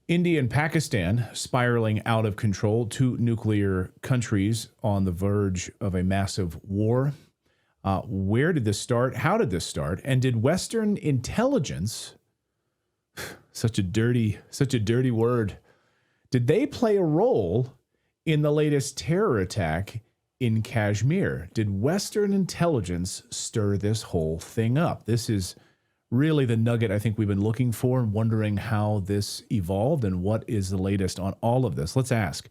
India and Pakistan spiraling out of control, two nuclear countries on the verge of a massive war. Where did this start? How did this start? And did Western intelligence, such a dirty word, did they play a role in the latest terror attack in Kashmir? Did Western intelligence stir this whole thing up? This is really the nugget I think we've been looking for and wondering how this evolved and what is the latest on all of this. Let's ask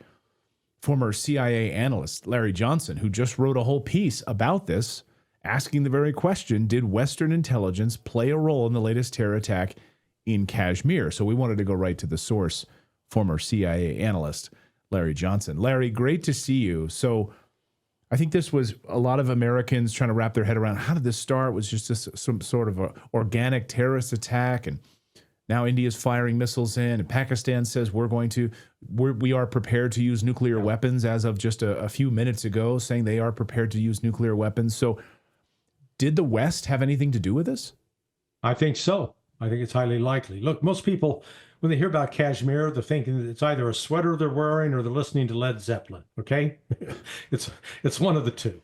former CIA analyst Larry Johnson, who just wrote a whole piece about this, asking the very question, did Western intelligence play a role in the latest terror attack in Kashmir? So we wanted to go right to the source, former CIA analyst Larry Johnson. Larry, great to see you. So I think this was a lot of Americans trying to wrap their head around, how did this start? Was just some sort of a organic terrorist attack, and now India's firing missiles in, and Pakistan says we are prepared to use nuclear weapons as of just a few minutes ago, saying they are prepared to use nuclear weapons. So did the West have anything to do with this? I think so. I think it's highly likely. Look, most people, when they hear about Kashmir, they're thinking that it's either a sweater they're wearing or they're listening to Led Zeppelin, okay? It's one of the two.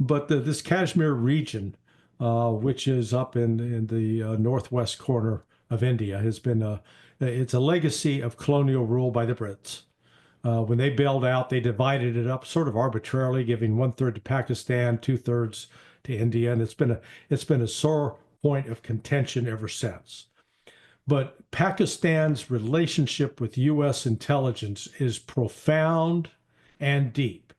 But this Kashmir region, which is up in the northwest corner of India, has been it's a legacy of colonial rule by the Brits. When they bailed out, they divided it up sort of arbitrarily, giving 1/3 to Pakistan, 2/3 to India, and it's been a sore point of contention ever since. But Pakistan's relationship with U.S. intelligence is profound and deep.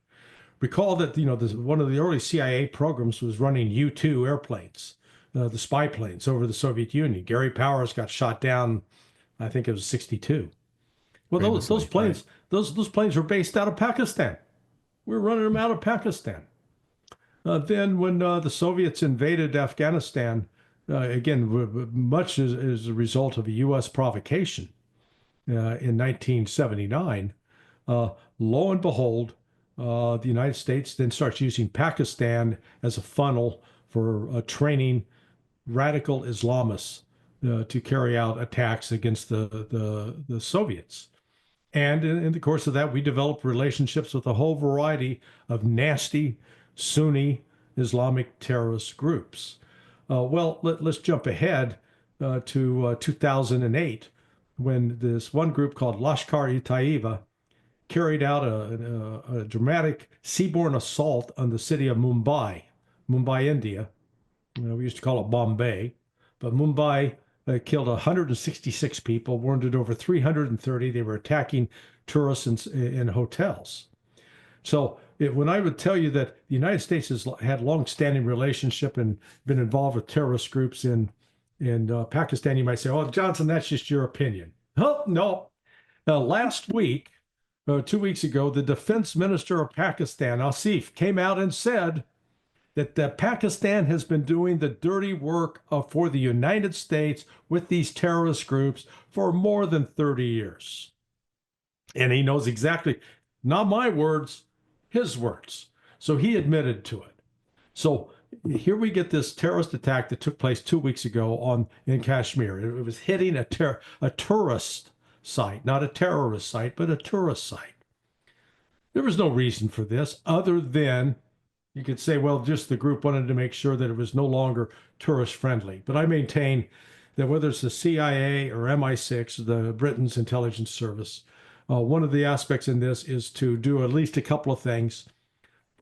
Recall that one of the early CIA programs was running U-2 airplanes, the spy planes over the Soviet Union. Gary Powers got shot down, I think it was 1962. Well, those planes, right. those planes were based out of Pakistan. We're running them out of Pakistan. Then when the Soviets invaded Afghanistan, again, much as a result of a U.S. provocation in 1979, lo and behold, the United States then starts using Pakistan as a funnel for training radical Islamists to carry out attacks against the Soviets. And in the course of that, we developed relationships with a whole variety of nasty Sunni Islamic terrorist groups. Well, let's jump ahead to 2008, when this one group called Lashkar-e-Taiba carried out a dramatic seaborne assault on the city of Mumbai, India. We used to call it Bombay, but Mumbai killed 166 people, wounded over 330. They were attacking tourists in hotels. So when I would tell you that the United States has had long-standing relationship and been involved with terrorist groups in Pakistan, you might say, "Oh, Johnson, that's just your opinion." Oh, no. Last week, 2 weeks ago, the defense minister of Pakistan, Asif, came out and said that Pakistan has been doing the dirty work for the United States with these terrorist groups for more than 30 years. And he knows exactly, not my words, his words. So he admitted to it. So here we get this terrorist attack that took place 2 weeks ago in Kashmir. It was hitting a tourist site, not a terrorist site, but a tourist site. There was no reason for this other than you could say, well, just the group wanted to make sure that it was no longer tourist friendly. But I maintain that whether it's the CIA or MI6, the Britain's intelligence service, one of the aspects in this is to do at least a couple of things: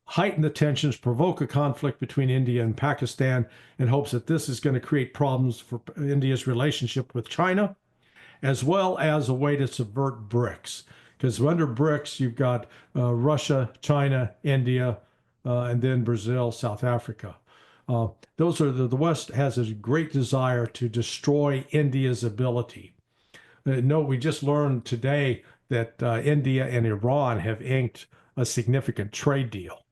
heighten the tensions, provoke a conflict between India and Pakistan in hopes that this is going to create problems for India's relationship with China, as well as a way to subvert BRICS. Because under BRICS, you've got Russia, China, India, and then Brazil, South Africa. Those are the West has a great desire to destroy India's ability. No, we just learned today that India and Iran have inked a significant trade deal.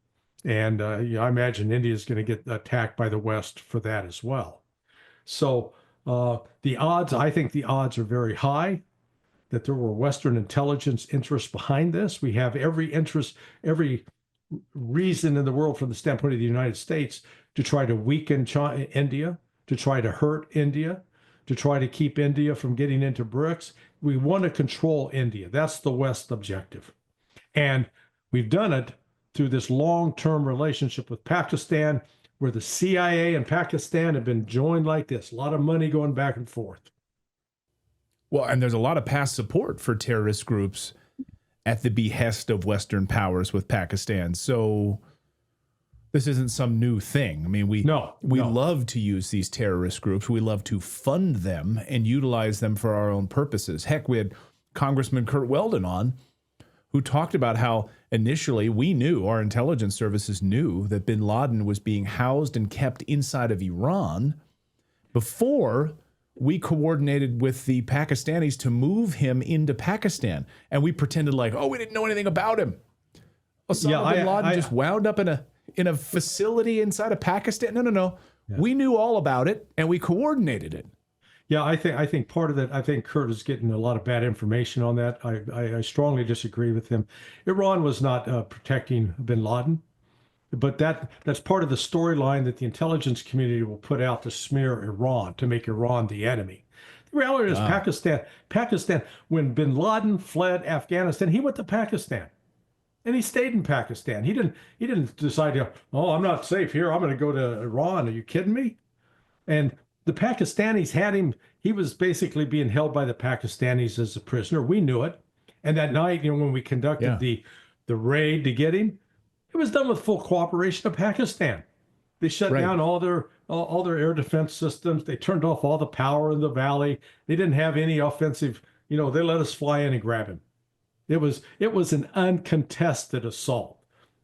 And I imagine India is going to get attacked by the West for that as well. So I think the odds are very high that there were Western intelligence interests behind this. We have every reason in the world from the standpoint of the United States to try to weaken India, to try to hurt India, to try to keep India from getting into BRICS. We want to control India. That's the West objective. And we've done it through this long-term relationship with Pakistan, where the CIA and Pakistan have been joined like this. A lot of money going back and forth. Well, and there's a lot of past support for terrorist groups at the behest of Western powers with Pakistan. So this isn't some new thing. I mean, we love to use these terrorist groups. We love to fund them and utilize them for our own purposes. Heck, we had Congressman Kurt Weldon on, who talked about how initially our intelligence services knew that bin Laden was being housed and kept inside of Iran before we coordinated with the Pakistanis to move him into Pakistan. And we pretended like, we didn't know anything about him. Osama bin Laden just wound up in a facility inside of Pakistan. No. Yeah. We knew all about it and we coordinated it. Yeah, I think part of that, I think Kurt is getting a lot of bad information on that. I strongly disagree with him. Iran was not protecting bin Laden, but that's part of the storyline that the intelligence community will put out to smear Iran, to make Iran the enemy. The reality is Pakistan, when bin Laden fled Afghanistan, he went to Pakistan. And he stayed in Pakistan. He didn't decide I'm not safe here, I'm going to go to Iran. Are you kidding me? And the Pakistanis had him. He was basically being held by the Pakistanis as a prisoner. We knew it. And that night, when we conducted the raid to get him, it was done with full cooperation of Pakistan. They shut down all their air defense systems. They turned off all the power in the valley. They didn't have any offensive. They let us fly in and grab him. It was an uncontested assault.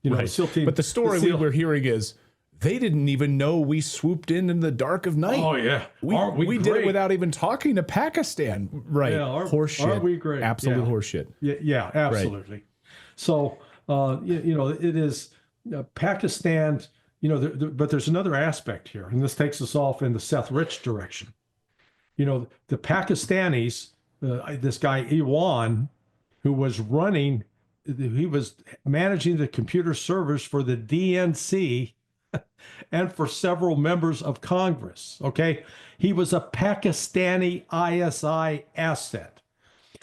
Right. SEAL team, but the story we were hearing is they didn't even know we swooped in the dark of night. Oh, yeah. We did it without even talking to Pakistan. Right. Yeah, horseshit. Aren't we great? Absolute horseshit. Yeah, absolutely. Right. So, it is Pakistan, but there's another aspect here, and this takes us off in the Seth Rich direction. The Pakistanis, this guy, Ewan, who was managing the computer servers for the DNC and for several members of Congress. Okay. He was a Pakistani ISI asset.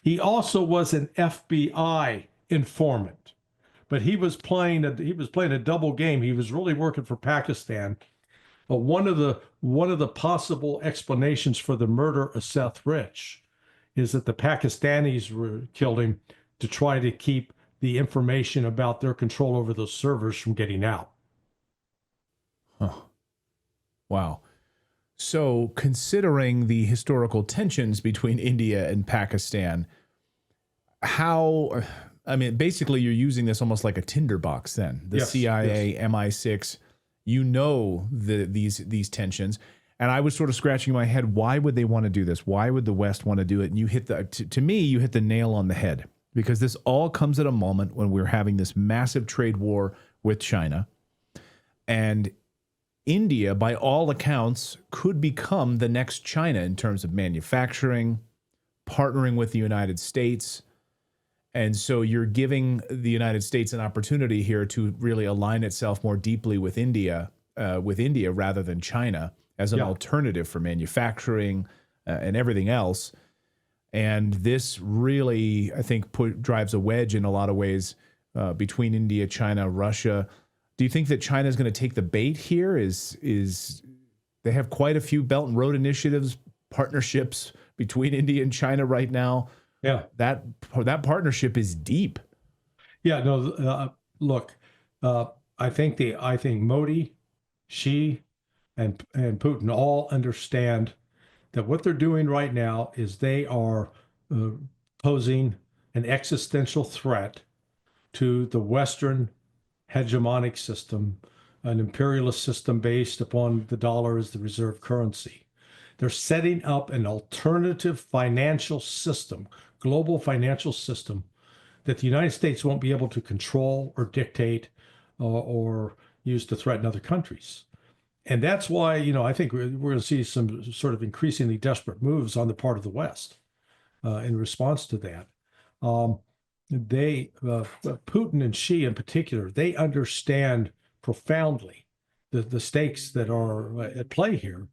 He also was an FBI informant, but he was playing a double game. He was really working for Pakistan. But one of the possible explanations for the murder of Seth Rich is that the Pakistanis killed him to try to keep the information about their control over those servers from getting out. Huh. Wow. So considering the historical tensions between India and Pakistan, basically you're using this almost like a tinderbox then. The CIA, MI6, these tensions. And I was sort of scratching my head, why would they want to do this? Why would the West want to do it? And you hit the nail on the head, because this all comes at a moment when we're having this massive trade war with China. And India, by all accounts, could become the next China in terms of manufacturing, partnering with the United States. And so you're giving the United States an opportunity here to really align itself more deeply with India rather than China as an alternative for manufacturing and everything else. And this really, I think, drives a wedge in a lot of ways between India, China, Russia. Do you think that China is going to take the bait here? They have quite a few Belt and Road initiatives, partnerships between India and China right now. Yeah, that partnership is deep. Yeah, no. Look, I think Modi, Xi, and Putin all understand that what they're doing right now is they are posing an existential threat to the Western hegemonic system, an imperialist system based upon the dollar as the reserve currency. They're setting up an alternative financial system, global financial system, that the United States won't be able to control or dictate or use to threaten other countries. And that's why, I think we're going to see some sort of increasingly desperate moves on the part of the West in response to that. Putin and Xi in particular, they understand profoundly the stakes that are at play here,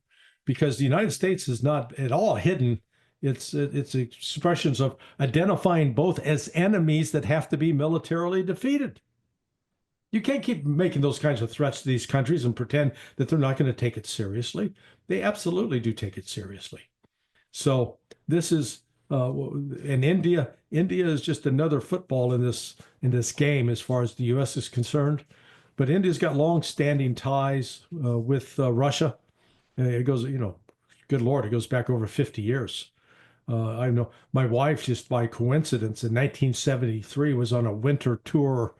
because the United States is not at all hidden. It's expressions of identifying both as enemies that have to be militarily defeated. You can't keep making those kinds of threats to these countries and pretend that they're not going to take it seriously. They absolutely do take it seriously. So this is, in India is just another football in this game as far as the U.S. is concerned. But India's got long-standing ties with Russia. It goes, good Lord, it goes back over 50 years. I know my wife, just by coincidence, in 1973 was on a winter tour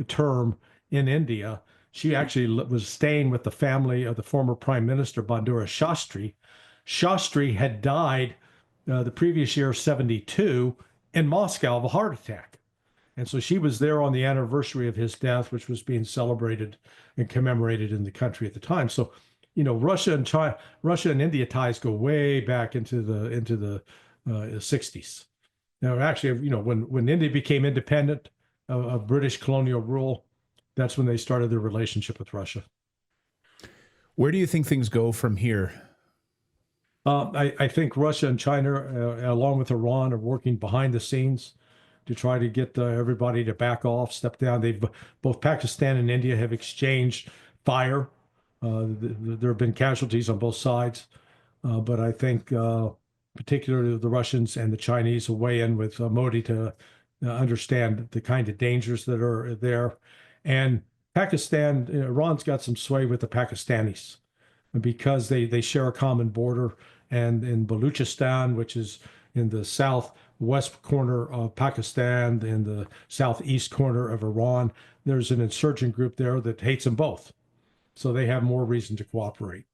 term in India. She actually was staying with the family of the former Prime Minister Bandura Shastri. Shastri had died the previous year, 72, in Moscow of a heart attack. And so she was there on the anniversary of his death, which was being celebrated and commemorated in the country at the time. So, Russia and India ties go way back into the 60s. Now, actually, when India became independent of British colonial rule, that's when they started their relationship with Russia. Where do you think things go from here? I think Russia and China, along with Iran, are working behind the scenes to try to get everybody to back off, step down. Both Pakistan and India have exchanged fire. There have been casualties on both sides, but I think particularly the Russians and the Chinese will weigh in with Modi to understand the kind of dangers that are there. And Pakistan, Iran's got some sway with the Pakistanis because they share a common border. And in Baluchistan, which is in the southwest corner of Pakistan, in the southeast corner of Iran, there's an insurgent group there that hates them both. So they have more reason to cooperate.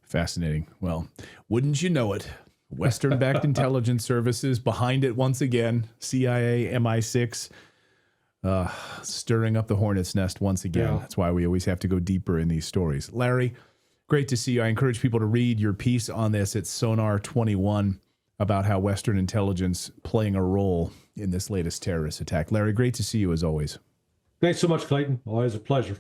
Fascinating. Well, wouldn't you know it? Western-backed intelligence services behind it once again. CIA, MI6, stirring up the hornet's nest once again. Yeah. That's why we always have to go deeper in these stories. Larry, great to see you. I encourage people to read your piece on this. It's Sonar 21 about how Western intelligence playing a role in this latest terrorist attack. Larry, great to see you as always. Thanks so much, Clayton. Always a pleasure.